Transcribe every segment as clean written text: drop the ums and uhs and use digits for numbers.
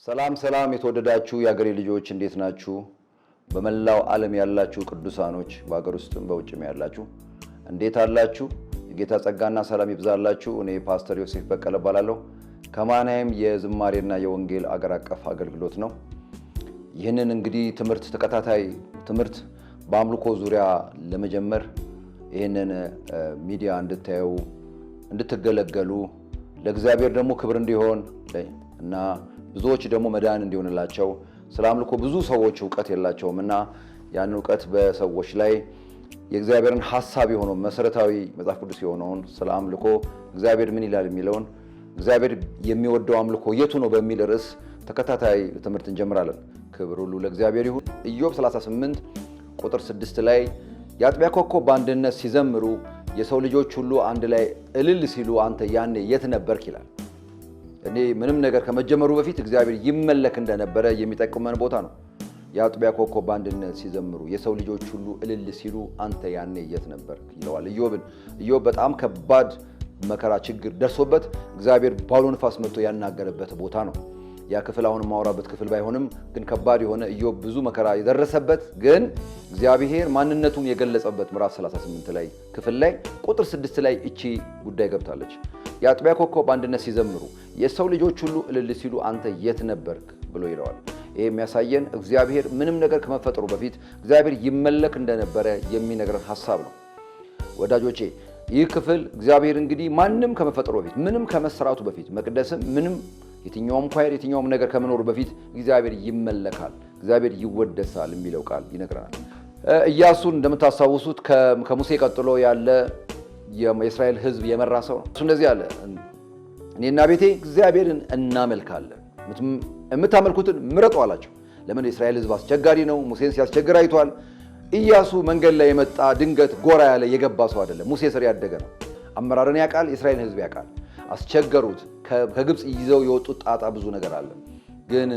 ሰላም የተወደዳችሁ የአገሬ ልጆች እንዴት ናችሁ? በመላው ዓለም ያላችሁ ቅዱሳኖች በአገር ውስጥም በውጭም ያላችሁ እንዴት አላችሁ? የጌታ ጸጋና ሰላም ይብዛላችሁ። እኔ ፓስተር ዮሴፍ በቀለ እባላለሁ። ከማናይም የዝማሬና የወንጌል አገር አቀፍ አገልግሎት ነው። ይህንን እንግዲህ ተከታታይ ትምህርት በአምልኮ ዙሪያ ለመጀመር ይህንን ሚዲያ እንድታዩ እንድትገለገሉ ለእግዚአብሔር ደግሞ ክብር እንዲሆን እና ብዙዎች ደግሞ መዳን እንዲሆንላቸው ስለ አምልኮ ብዙ ሰዎች ዕውቀት የላቸውም እና ያን ዕውቀት በሰዎች ላይ የእግዚአብሔርን ሐሳብ የሆነው መሰረታዊ መጽሐፍ ቅዱስ የሆነውን ስለ አምልኮ እግዚአብሔር ምን ይላል የሚለውን እግዚአብሔር የሚወደው አምልኮ የቱ ነው በሚል ርዕስ ተከታታይ ትምህርት እንጀምራለን። ክብር ሁሉ ለእግዚአብሔር ይሁን። ኢዮብ 38 ቁጥር 6 ላይ የአጥቢያ ኮከብ በአንድነት ሲዘምሩ የሰው ልጆች ሁሉ አንድ ላይ እልል ሲሉ አንተ ያኔ የት ነበርክ ይላል። እኔ ምንም ነገር ከመጀመሩ በፊት እግዚአብሔር ይመለክ እንደነበረ የሚጠቁመን ቦታ ነው። የአጥቢያ ኮከብ በአንድነት ሲዘምሩ የሰው ልጆች ሁሉ እልል ሲሉ አንተ ያኔ የት ነበርክ ይለዋል ኢዮብን። ኢዮብ በጣም ከባድ መከራ ችግር ደርሶበት እግዚአብሔር ባውሎ ንፋስ መጥቶ ያናገረበት ቦታ ነው። ያ ክፍል አሁን ማውራበት ክፍል ባይሆንም ግን ከባድ የሆነ ኢዮብ ብዙ መከራ የደረሰበት ግን እግዚአብሔር ማንነቱን የገለጸበት ምዕራፍ 38 ላይ ክፍል ላይ ቁጥር 6 ላይ እቺ ጉዳይ ገብታለች። የአጥቢያ ኮከብ በአንድነት ሲዘምሩ የሰው ልጆች ሁሉ እልል ሲሉ አንተ የት ነበርክ ብሎ ይለዋል። ይሄ የሚያሳየን እግዚአብሔር ምንም ነገር ከመፈጠሩ በፊት እግዚአብሔር ይመለክ እንደነበረ የሚነግረን ሐሳብ ነው። ወዳጆቼ ይህ ክፍል እግዚአብሔር እንግዲህ ማንም ከመፈጠሩ በፊት ምንም ከመሰራቱ በፊት መቅደስም ምንም የትኛውም ኳየር የትኛውም ነገር ከመኖሩ በፊት እግዚአብሔር ይመለካል፣ እግዚአብሔር ይወደሳል የሚለው ቃል ይነግረናል። ኢያሱን እንደምታስታውሱት ከሙሴ ቀጥሎ ያለ የእስራኤል ሕዝብ የመራ ሰው ነው። እሱ እንደዚህ አለ፣ እኔና ቤቴ እግዚአብሔርን እናመልካለን፣ የምታመልኩትን ምረጡ አላቸው። ለምን? የእስራኤል ሕዝብ አስቸጋሪ ነው። ሙሴን ሲያስቸግር አይቷል። ኢያሱ መንገድ ላይ የመጣ ድንገት ጎራ ያለ የገባ ሰው አይደለም። ሙሴ ስር ያደገ ነው። አመራርን ያውቃል። የእስራኤል ሕዝብ ያውቃል። አስቸገሩት። ከግብፅ ይዘው የወጡት ጣጣ ብዙ ነገር አለ። ግን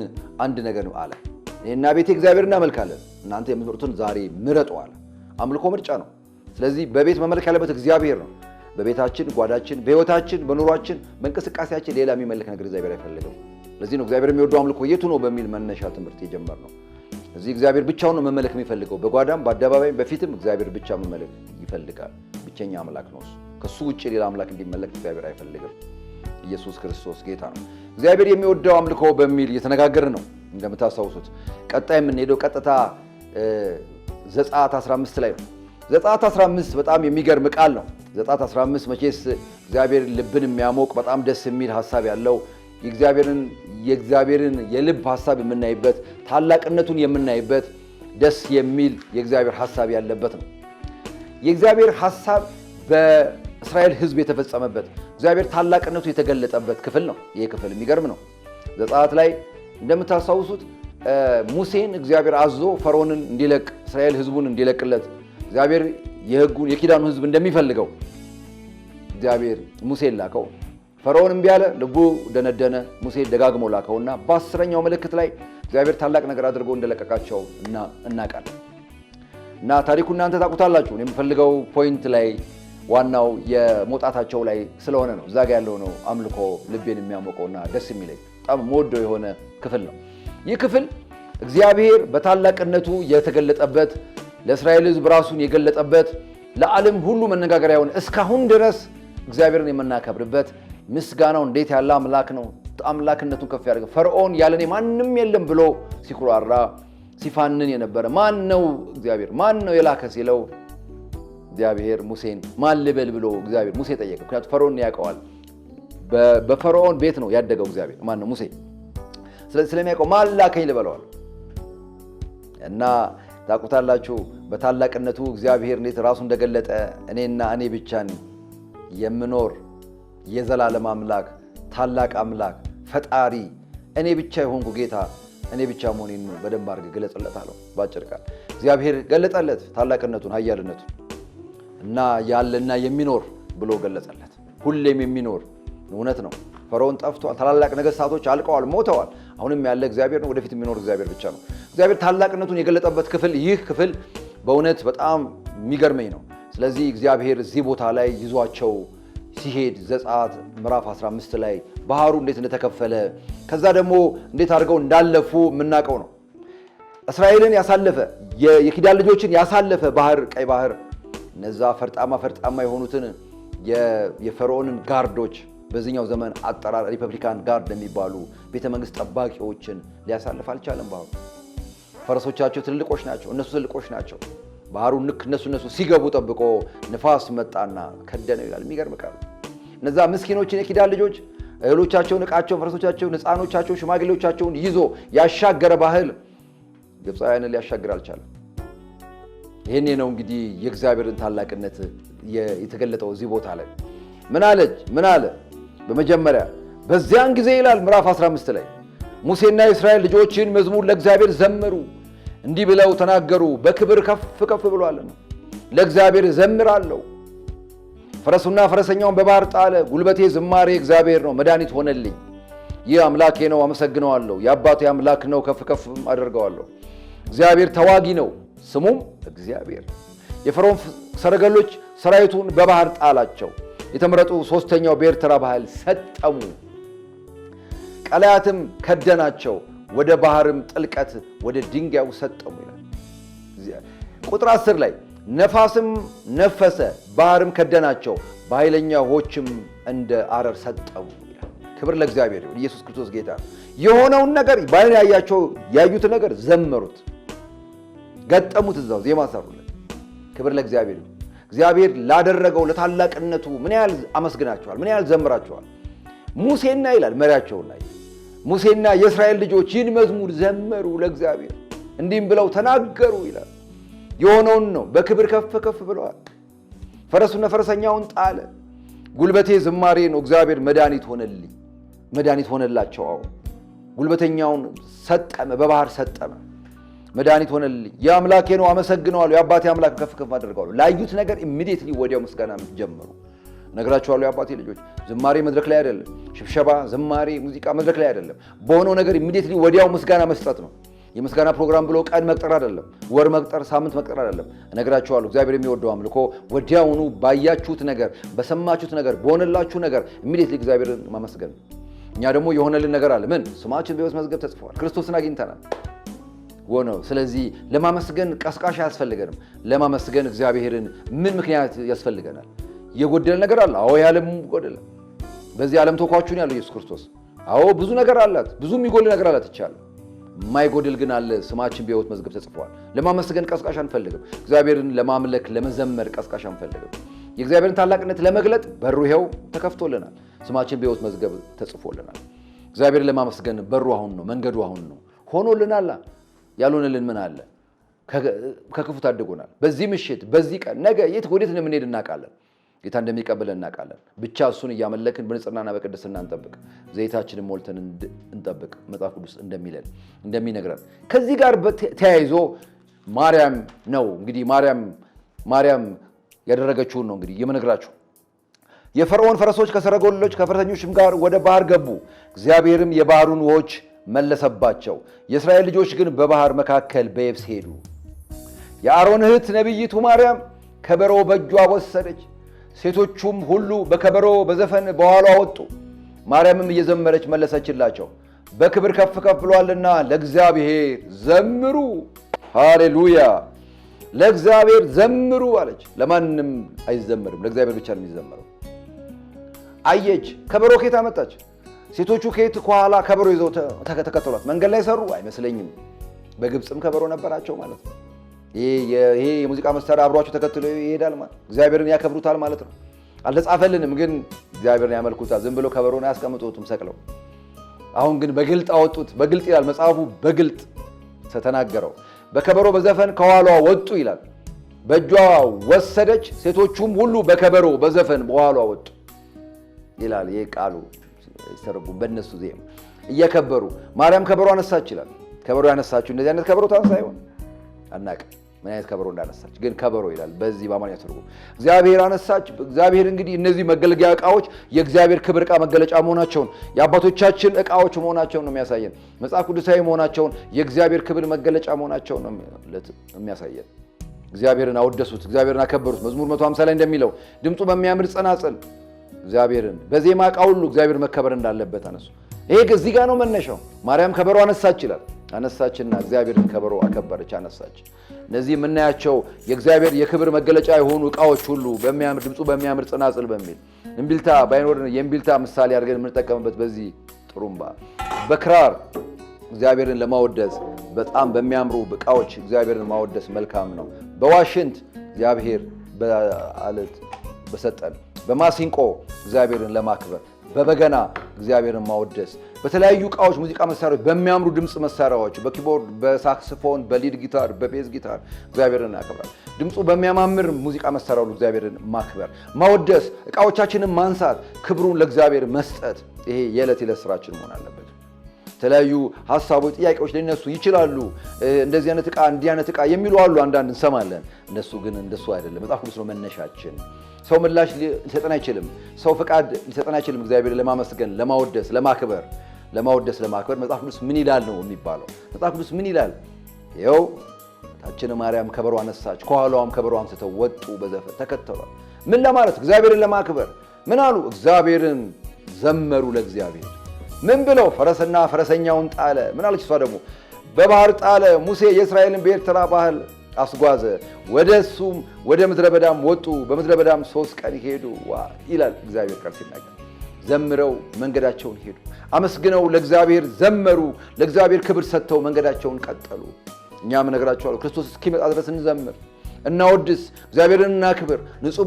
አንድ ነገር ነው አለ፣ እኔና ቤቴ እግዚአብሔርን እናመልካለን፣ እናንተ የምትመርጡትን ዛሬ ምረጡ አለ። አምልኮ ምርጫ ነው። ስለዚህ በቤት መመለክ ያለበት እግዚአብሔር ነው። በቤታችን፣ ጓዳችን፣ በህይወታችን፣ በኑሯችን፣ በእንቅስቃሴያችን ሌላ የሚመለክ ነገር እግዚአብሔር አይፈልግም። ለዚህ ነው እግዚአብሔር የሚወደው አምልኮ የቱ ነው በሚል መነሻ ትምህርት የጀመርነው። እዚህ እግዚአብሔር ብቻውን ነው መመለክ የሚፈልገው። በጓዳም በአደባባይም በፊትም እግዚአብሔር ብቻ መመለክ ይፈልጋል። ብቸኛ አምላክ ነው እሱ። ከሱ ውጭ ሌላ አምላክ እንዲመለክ እግዚአብሔር አይፈልግም። ኢየሱስ ክርስቶስ ጌታ ነው። እግዚአብሔር የሚወደው አምልኮ በሚል እየተነጋገርን ነው እንደምታስታውሱት። ቀጣይ የምንሄደው ቀጥታ ዘጸአት 15 ላይ ነው። ዘጸአት 15 በጣም የሚገርም ቃል ነው። ዘጸአት 15 መቼስ እግዚአብሔር ልብን የሚያሞቅ በጣም ደስ የሚል ሐሳብ ያለው የእግዚአብሔርን የልብ ሐሳብ የምናይበት ታላቅነቱን የምናይበት ደስ የሚል የእግዚአብሔር ሐሳብ ያለበት ነው። የእግዚአብሔር ሐሳብ በእስራኤል ሕዝብ የተፈጸመበት እግዚአብሔር ታላቅነቱ የተገለጠበት ክፍል ነው። ይሄ ክፍል የሚገርም ነው። ዘጸአት ላይ እንደምታስታውሱት ሙሴን እግዚአብሔር አዞ ፈርዖንን እንዲለቅ እስራኤል ሕዝቡን እንዲለቅለት እግዚአብሔር የኪዳኑ ሕዝብ እንደሚፈልገው እግዚአብሔር ሙሴን ላከው። ፈርዖን እምቢ አለ፣ ልቡ ደነደነ። ሙሴ ደጋግሞ ላከውና በ10ኛው ምልክት ላይ እግዚአብሔር ታላቅ ነገር አድርጎ እንደለቀቃቸው እናውቃለን። እና ታሪኩ እናንተ ታውቁታላችሁ። የምፈልገው ፖይንት ላይ ዋናው የመውጣታቸው ላይ ስለሆነ ነው። እዛ ጋ ያለው ነው አምልኮ ልቤን የሚያሞቀውና ደስ የሚለኝ በጣም የምወደው የሆነ ክፍል ነው። ይህ ክፍል እግዚአብሔር በታላቅነቱ የተገለጠበት ለእስራኤል ሕዝብ ራሱን የገለጠበት ለዓለም ሁሉ መነጋገሪያ የሆነ እስካሁን ድረስ እግዚአብሔርን የምናከብርበት ምስጋናው እንዴት ያለ አምላክ ነው። አምላክነቱን ከፍ ያደርገ ፈርዖን ያለኔ ማንም የለም ብሎ ሲኩራራ ሲፋንን የነበረ ማን ነው እግዚአብሔር ማን ነው የላከ ሲለው እግዚአብሔር ሙሴን ማን ልበል ብሎ እግዚአብሔር ሙሴ ጠየቀ። ምክንያቱም ፈርዖን ያውቀዋል። በፈርዖን ቤት ነው ያደገው እግዚአብሔር ማን ነው ሙሴ። ስለዚህ ስለሚያውቀው ማን ላከኝ ልበለዋል። እና ታውቁታላችሁ በታላቅነቱ እግዚአብሔር እንዴት ራሱ እንደገለጠ እኔና እኔ ብቻ የምኖር የዘላለም አምላክ ታላቅ አምላክ ፈጣሪ እኔ ብቻ የሆንኩ ጌታ እኔ ብቻ መሆኔን በደንብ አድርገህ ገለጸለታለሁ። ባጭር ቃል እግዚአብሔር ገለጸለት ታላቅነቱን ኃያልነቱን እና ያለና የሚኖር ብሎ ገለጸለት። ሁሌም የሚኖር እውነት ነው። ፈርዖን ጠፍቷል። ታላላቅ ነገሥታቶች አልቀዋል፣ ሞተዋል። አሁንም ያለ እግዚአብሔር ነው። ወደፊት የሚኖር እግዚአብሔር ብቻ ነው። እግዚአብሔር ታላቅነቱን የገለጠበት ክፍል ይህ ክፍል በእውነት በጣም የሚገርመኝ ነው። ስለዚህ እግዚአብሔር እዚህ ቦታ ላይ ይዟቸው ሲሄድ ዘጸአት ምዕራፍ 15 ላይ ባህሩ እንዴት እንደተከፈለ ከዛ ደግሞ እንዴት አድርገው እንዳለፉ የምናውቀው ነው። እስራኤልን ያሳለፈ የኪዳን ልጆችን ያሳለፈ ባህር ቀይ ባህር እነዛ ፈርጣማ የሆኑትን የፈርዖንን ጋርዶች በዚህኛው ዘመን አጠራር ሪፐብሊካን ጋርድ የሚባሉ ቤተ መንግስት ጠባቂዎችን ሊያሳልፍ አልቻለም። ባህሩ ፈረሶቻቸው ትልልቆች ናቸው፣ እነሱ ትልልቆች ናቸው። ባህሩ ንክ እነሱ ሲገቡ ጠብቆ ንፋስ መጣና ከደነው ይላል። የሚገርም ቃል። እነዛ ምስኪኖችን የኪዳን ልጆች እህሎቻቸውን፣ ዕቃቸውን፣ ፈረሶቻቸውን፣ ሕፃኖቻቸውን፣ ሽማግሌዎቻቸውን ይዞ ያሻገረ ባህል ግብፃውያንን ሊያሻግር አልቻለም። ይሄኔ ነው እንግዲህ የእግዚአብሔርን ታላቅነት የተገለጠው እዚህ ቦታ ላይ። ምን አለ? በመጀመሪያ በዚያን ጊዜ ይላል ምዕራፍ 15 ላይ ሙሴና የእስራኤል ልጆችን መዝሙር ለእግዚአብሔር ዘመሩ፣ እንዲህ ብለው ተናገሩ። በክብር ከፍ ብሏልና ለእግዚአብሔር ዘምራለሁ። ፈረሱና ፈረሰኛውን በባህር ጣለ። ጉልበቴ ዝማሬ እግዚአብሔር ነው፣ መድኃኒት ሆነልኝ። ይህ አምላኬ ነው፣ አመሰግነዋለሁ። የአባቴ አምላክ ነው፣ ከፍ አደርገዋለሁ። እግዚአብሔር ተዋጊ ነው፣ ስሙም እግዚአብሔር። የፈርዖን ሰረገሎች ሰራዊቱን በባህር ጣላቸው። የተመረጡ ሶስተኛው በኤርትራ ባህር ሰጠሙ። ቀላያትም ከደናቸው፣ ወደ ባህርም ጥልቀት ወደ ድንጋዩ ሰጠሙ ይላል። ቁጥር 10 ላይ ነፋስም ነፈሰ፣ ባህርም ከደናቸው፣ በኃይለኛ ውኆችም እንደ አረር ሰጠሙ ይላል። ክብር ለእግዚአብሔር ይሁን። ኢየሱስ ክርስቶስ ጌታ። የሆነውን ነገር ባይን ያዩትን ነገር ዘመሩት፣ ገጠሙት፣ እዛው ዜማ ሰሩለት። ክብር ለእግዚአብሔር ይሁን። እግዚአብሔር ላደረገው ለታላቅነቱ ምን ያህል አመስግናቸዋል፣ ምን ያህል ዘምራቸዋል። ሙሴና ይላል መሪያቸውን ላይ ሙሴና የእስራኤል ልጆች ይህን መዝሙር ዘመሩ ለእግዚአብሔር፣ እንዲህም ብለው ተናገሩ ይላል። የሆነውን ነው። በክብር ከፍ ብለዋል። ፈረሱና ፈረሰኛውን ጣለ። ጉልበቴ ዝማሬ ነው፣ እግዚአብሔር መድኃኒት ሆነልኝ፣ መድኃኒት ሆነላቸው። ጉልበተኛውን ሰጠመ፣ በባህር ሰጠመ፣ መድኃኒት ሆነልኝ። የአምላኬ ነው፣ አመሰግነዋለሁ። የአባቴ አምላክ ከፍ አደርገዋለሁ። ላዩት ነገር ኢሚዲየትሊ ወዲያው ምስጋና ጀመሩ። ነግራችኋለሁ የአባቴ ልጆች፣ ዝማሬ መድረክ ላይ አይደለም፣ ሽብሸባ፣ ዝማሬ፣ ሙዚቃ መድረክ ላይ አይደለም። በሆነው ነገር ኢሚዲየትሊ ወዲያው ምስጋና መስጠት ነው። የምስጋና ፕሮግራም ብሎ ቀን መቅጠር አይደለም፣ ወር መቅጠር፣ ሳምንት መቅጠር አይደለም። ነግራችኋለሁ እግዚአብሔር የሚወደው አምልኮ ወዲያውኑ ባያችሁት ነገር፣ በሰማችሁት ነገር፣ በሆነላችሁ ነገር ኢሚዲየትሊ እግዚአብሔርን ማመስገን። እኛ ደግሞ የሆነልን ነገር አለ። ምን? ስማችን በሕይወት መዝገብ ተጽፏል፣ ክርስቶስን አግኝተናል ሆነው። ስለዚህ ለማመስገን ቀስቃሽ አያስፈልገንም። ለማመስገን እግዚአብሔርን ምን ምክንያት ያስፈልገናል? የጎደለ ነገር አለ። አዎ የዓለም ጎደለ። በዚህ ዓለም ተኳቹን ያለው ኢየሱስ ክርስቶስ። አዎ ብዙ ነገር አላት፣ ብዙ የሚጎል ነገር አላት ይቻላል። የማይጎድል ግን አለ። ስማችን በሕይወት መዝገብ ተጽፏል። ለማመስገን ቀስቃሽ አንፈልግም። እግዚአብሔርን ለማምለክ ለመዘመር ቀስቃሽ አንፈልግም። የእግዚአብሔርን ታላቅነት ለመግለጥ በሩ ይኸው ተከፍቶልናል። ስማችን በሕይወት መዝገብ ተጽፎልናል። እግዚአብሔርን ለማመስገን በሩ አሁን ነው፣ መንገዱ አሁን ነው። ሆኖልናል። ያልሆነልን ምን አለ? ከክፉ ታድጎናል። በዚህ ምሽት፣ በዚህ ቀን፣ ነገ የት ወዴት እንደምንሄድ እናውቃለን። ጌታ እንደሚቀበለን እናውቃለን። ብቻ እሱን እያመለክን በንጽህናና በቅድስና እንጠብቅ፣ ዘይታችንን ሞልተን እንጠብቅ። መጽሐፍ ቅዱስ እንደሚነግረን ከዚህ ጋር ተያይዞ ማርያም ነው እንግዲህ ማርያም ያደረገችውን ነው እንግዲህ የምነግራችሁ። የፈርዖን ፈረሶች ከሰረገሎች ከፈረሰኞችም ጋር ወደ ባህር ገቡ፣ እግዚአብሔርም የባህሩን ውኆች መለሰባቸው። የእስራኤል ልጆች ግን በባህር መካከል በየብስ ሄዱ። የአሮን እህት ነቢይቱ ማርያም ከበሮ በእጇ ወሰደች። ሴቶቹም ሁሉ በከበሮ በዘፈን በኋሏ ወጡ። ማርያምም እየዘመረች መለሰችላቸው፣ በክብር ከፍ ብሏልና ለእግዚአብሔር ዘምሩ። ሃሌሉያ! ለእግዚአብሔር ዘምሩ አለች። ለማንም አይዘመርም፣ ለእግዚአብሔር ብቻ ነው የሚዘመረው። አየች። ከበሮ ከየት አመጣች? ሴቶቹ ከየት ከኋላ ከበሮ ይዘው ተከተሏት። መንገድ ላይ ሰሩ አይመስለኝም። በግብፅም ከበሮ ነበራቸው ማለት ነው። ይሄ የሙዚቃ መሳሪያ አብሯቸው ተከትሎ ይሄዳል ማለት እግዚአብሔርን ያከብሩታል ማለት ነው። አልተጻፈልንም፣ ግን እግዚአብሔርን ያመልኩታል። ዝም ብሎ ከበሮን አያስቀምጡትም ሰቅለው። አሁን ግን በግልጥ አወጡት። በግልጥ ይላል መጽሐፉ፣ በግልጥ ተተናገረው። በከበሮ በዘፈን ከኋሏ ወጡ ይላል። በእጇ ወሰደች፣ ሴቶቹም ሁሉ በከበሮ በዘፈን በኋሏ ወጡ ይላል። ይሄ ቃሉ ይተረጉም በእነሱ ዜማ እየከበሩ ማርያም ከበሮ አነሳች ይላል። ከበሮ ያነሳችው እንደዚህ አይነት ከበሮ ታንሳ ይሆን አናውቅም፣ ምን አይነት ከበሮ እንዳነሳች ግን ከበሮ ይላል በዚህ በአማርኛ ትርጉም። እግዚአብሔር አነሳች። እግዚአብሔር እንግዲህ እነዚህ መገልገያ ዕቃዎች የእግዚአብሔር ክብር ዕቃ መገለጫ መሆናቸውን፣ የአባቶቻችን ዕቃዎች መሆናቸውን ነው የሚያሳየን። መጽሐፍ ቅዱሳዊ መሆናቸውን፣ የእግዚአብሔር ክብር መገለጫ መሆናቸውን ነው የሚያሳየን። እግዚአብሔርን አወደሱት፣ እግዚአብሔርን አከበሩት። መዝሙር 150 ላይ እንደሚለው ድምፁ በሚያምር ጸናጽል እግዚአብሔርን በዜማ ዕቃ ሁሉ እግዚአብሔር መከበር እንዳለበት አነሱ። ይሄ እዚህ ጋር ነው መነሻው። ማርያም ከበሮ አነሳች ይላል። አነሳችና እግዚአብሔርን ከበሮ አከበረች፣ አነሳች። እነዚህ የምናያቸው የእግዚአብሔር የክብር መገለጫ የሆኑ ዕቃዎች ሁሉ በሚያምር ድምፁ በሚያምር ጽናጽል በሚል እምቢልታ ባይኖር የእምቢልታ ምሳሌ አድርገን የምንጠቀምበት በዚህ ጥሩምባ በክራር እግዚአብሔርን ለማወደስ በጣም በሚያምሩ ዕቃዎች እግዚአብሔርን ማወደስ መልካም ነው። በዋሽንት እግዚአብሔር በአለት በሰጠን በማሲንቆ እግዚአብሔርን ለማክበር በበገና እግዚአብሔርን ማወደስ በተለያዩ ዕቃዎች ሙዚቃ መሳሪያዎች በሚያምሩ ድምጽ መሳሪያዎች በኪቦርድ በሳክስፎን በሊድ ጊታር በቤዝ ጊታር እግዚአብሔርን ያከብራል። ድምጹ በሚያማምር ሙዚቃ መሳሪያው እግዚአብሔርን ማክበር ማወደስ ዕቃዎቻችንን ማንሳት ክብሩን ለእግዚአብሔር መስጠት ይሄ የዕለት የዕለት ስራችን መሆን አለበት። የተለያዩ ሐሳቦች ጥያቄዎች ሊነሱ ይችላሉ። እንደዚህ አይነት ዕቃ እንዲህ አይነት ዕቃ የሚሉ አሉ፣ አንዳንድ እንሰማለን። እነሱ ግን እንደሱ አይደለም። መጽሐፍ ቅዱስ ነው መነሻችን። ሰው ምላሽ ሊሰጠን አይችልም። ሰው ፈቃድ ሊሰጠን አይችልም። እግዚአብሔር ለማመስገን ለማወደስ ለማክበር መጽሐፍ ቅዱስ ምን ይላል ነው የሚባለው። መጽሐፍ ቅዱስ ምን ይላል? ይኸው ታችን ማርያም ከበሮ አነሳች፣ ከኋላዋም ከበሮ አንስተው ወጡ፣ በዘፈን ተከተሏል። ምን ለማለት? እግዚአብሔርን ለማክበር። ምን አሉ? እግዚአብሔርን ዘመሩ ለእግዚአብሔር። ምን ብለው? ፈረስና ፈረሰኛውን ጣለ። ምን አለች እሷ ደግሞ? በባህር ጣለ። ሙሴ የእስራኤልን በኤርትራ ባህር አስጓዘ፣ ወደሱም ወደ ምድረ በዳም ወጡ፣ በምድረ በዳም 3 ቀን ሄዱ ይላል እግዚአብሔር ቃል ሲናገር። ዘምረው መንገዳቸውን ሄዱ፣ አመስግነው ለእግዚአብሔር ዘመሩ፣ ለእግዚአብሔር ክብር ሰጥተው መንገዳቸውን ቀጠሉ። እኛም እነግራችኋለሁ ክርስቶስ እስኪመጣ ድረስ እንዘምር፣ እናወድስ፣ እግዚአብሔርን እናክብር። ንጹህ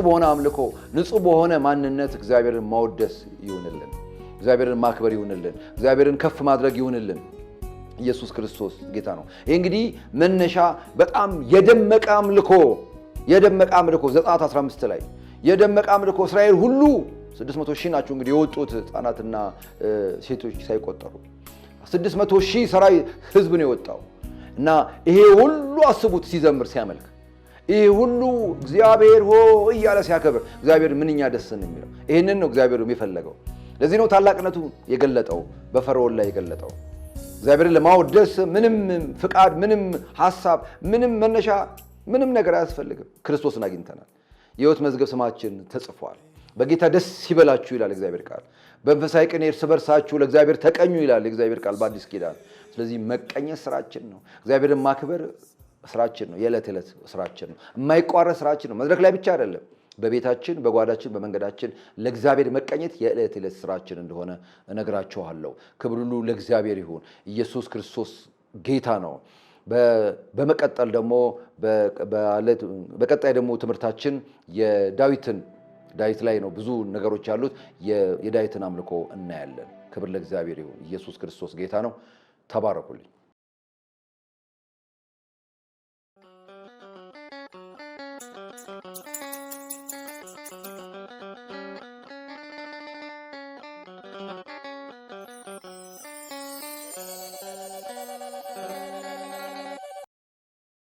በሆነ አምልኮ፣ ንጹህ በሆነ ማንነት እግዚአብሔርን ማወደስ ይሁንልን፣ እግዚአብሔርን ማክበር ይሁንልን፣ እግዚአብሔርን ከፍ ማድረግ ይሁንልን። ኢየሱስ ክርስቶስ ጌታ ነው። ይሄ እንግዲህ መነሻ በጣም የደመቀ አምልኮ ዘጸአት 15 ላይ የደመቀ አምልኮ እስራኤል ሁሉ 600,000 ናቸው እንግዲህ የወጡት ሕፃናትና ሴቶች ሳይቆጠሩ 600,000 ሰራዊት ህዝብ ነው የወጣው እና ይሄ ሁሉ አስቡት ሲዘምር ሲያመልክ ይሄ ሁሉ እግዚአብሔር ሆይ እያለ ሲያከብር እግዚአብሔር ምንኛ ደስ ነው የሚለው። ይሄንን ነው እግዚአብሔር የሚፈልገው። ለዚህ ነው ታላቅነቱ የገለጠው በፈርዖን ላይ የገለጠው። እግዚአብሔርን ለማወደስ ምንም ፍቃድ፣ ምንም ሐሳብ፣ ምንም መነሻ፣ ምንም ነገር አያስፈልግም። ክርስቶስን አግኝተናል። የሕይወት መዝገብ ስማችን ተጽፏል። በጌታ ደስ ይበላችሁ ይላል እግዚአብሔር ቃል። በመንፈሳዊ ቅኔ እርስ በርሳችሁ ለእግዚአብሔር ተቀኙ ይላል እግዚአብሔር ቃል በአዲስ ኪዳን። ስለዚህ መቀኘት ስራችን ነው። እግዚአብሔርን ማክበር ስራችን ነው። የዕለት ዕለት ስራችን ነው። የማይቋረጥ ስራችን ነው። መድረክ ላይ ብቻ አይደለም። በቤታችን፣ በጓዳችን፣ በመንገዳችን ለእግዚአብሔር መቀኘት የዕለት ዕለት ስራችን እንደሆነ እነግራችኋለሁ። ክብር ሁሉ ለእግዚአብሔር ይሁን። ኢየሱስ ክርስቶስ ጌታ ነው። በመቀጠል ደግሞ በቀጣይ ደግሞ ትምህርታችን ዳዊት ላይ ነው። ብዙ ነገሮች ያሉት የዳዊትን አምልኮ እናያለን። ክብር ለእግዚአብሔር ይሁን። ኢየሱስ ክርስቶስ ጌታ ነው። ተባረኩልኝ።